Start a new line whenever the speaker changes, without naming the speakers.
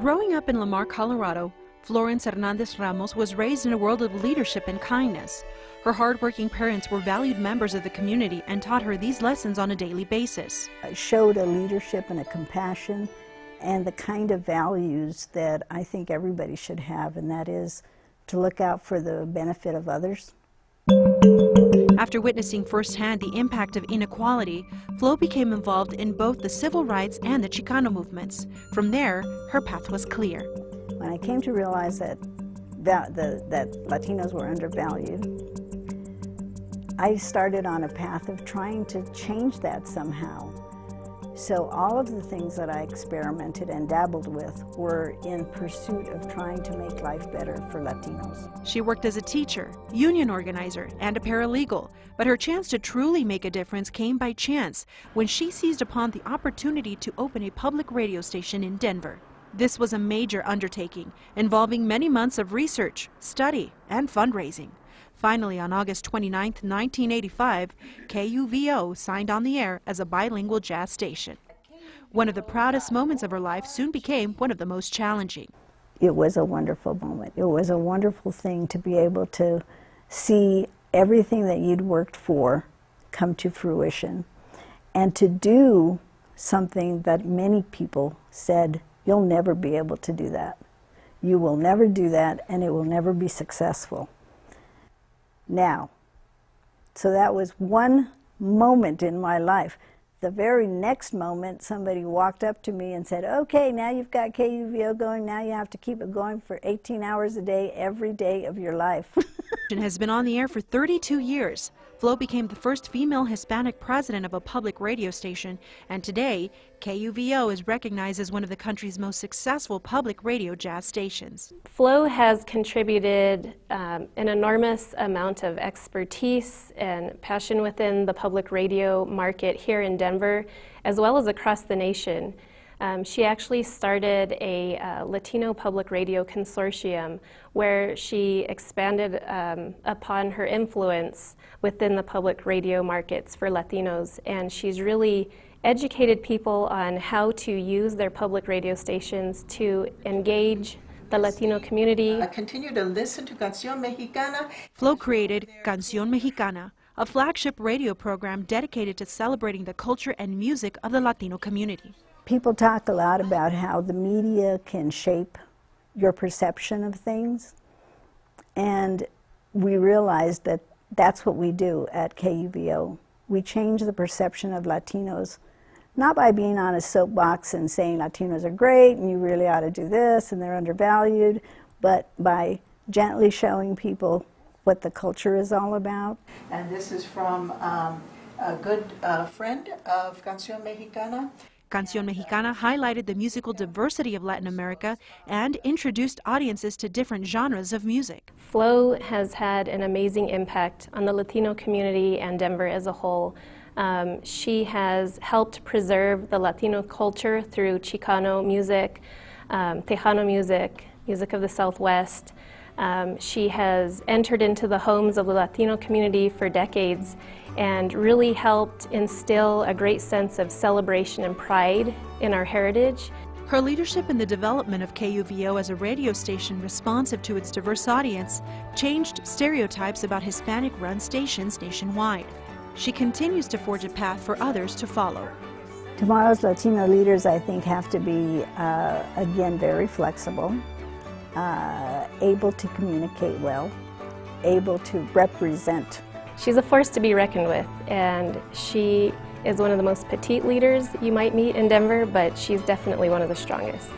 Growing up in Lamar, Colorado, Florence Hernández-Ramos was raised in a world of leadership and kindness. Her hardworking parents were valued members of the community and taught her these lessons on a daily basis.
It showed a leadership and a compassion and the kind of values that I think everybody should have, and that is to look out for the benefit of others.
After witnessing firsthand the impact of inequality, Flo became involved in both the civil rights and the Chicano movements. From there, her path was clear.
When I came to realize that Latinos were undervalued, I started on a path of trying to change that somehow. So all of the things that I experimented and dabbled with were in pursuit of trying to make life better for Latinos.
She worked as a teacher, union organizer, and a paralegal, but her chance to truly make a difference came by chance when she seized upon the opportunity to open a public radio station in Denver. This was a major undertaking, involving many months of research, study, and fundraising. Finally, on August 29, 1985, KUVO signed on the air as a bilingual jazz station. One of the proudest moments of her life soon became one of the most challenging.
It was a wonderful moment. It was a wonderful thing to be able to see everything that you'd worked for come to fruition, and to do something that many people said, "You'll never be able to do that. You will never do that, and it will never be successful." Now, so that was one moment in my life. The very next moment, somebody walked up to me and said, "Okay, now you've got KUVO going, now you have to keep it going for 18 hours a day, every day of your life."
It has been on the air for 32 years. Flo became the first female Hispanic president of a public radio station, and today, KUVO is recognized as one of the country's most successful public radio jazz stations.
Flo has contributed an enormous amount of expertise and passion within the public radio market here in Denver, as well as across the nation. She actually started a Latino public radio consortium where she expanded upon her influence within the public radio markets for Latinos, and she's really educated people on how to use their public radio stations to engage the Latino community.
I continue to listen to Canción Mexicana.
Flo created Canción Mexicana, a flagship radio program dedicated to celebrating the culture and music of the Latino community.
People talk a lot about how the media can shape your perception of things, and we realized that that's what we do at KUVO. We change the perception of Latinos, not by being on a soapbox and saying Latinos are great and you really ought to do this and they're undervalued, but by gently showing people what the culture is all about.
And this is from a good friend of Canción Mexicana.
Canción Mexicana highlighted the musical diversity of Latin America and introduced audiences to different genres of music.
Flo has had an amazing impact on the Latino community and Denver as a whole. She has helped preserve the Latino culture through Chicano music, Tejano music, music of the Southwest. She has entered into the homes of the Latino community for decades and really helped instill a great sense of celebration and pride in our heritage.
Her leadership in the development of KUVO as a radio station responsive to its diverse audience changed stereotypes about Hispanic-run stations nationwide. She continues to forge a path for others to follow.
Tomorrow's Latino leaders, I think, have to be, again, very flexible, able to communicate well, able to represent.
She's a force to be reckoned with, and she is one of the most petite leaders you might meet in Denver, but she's definitely one of the strongest.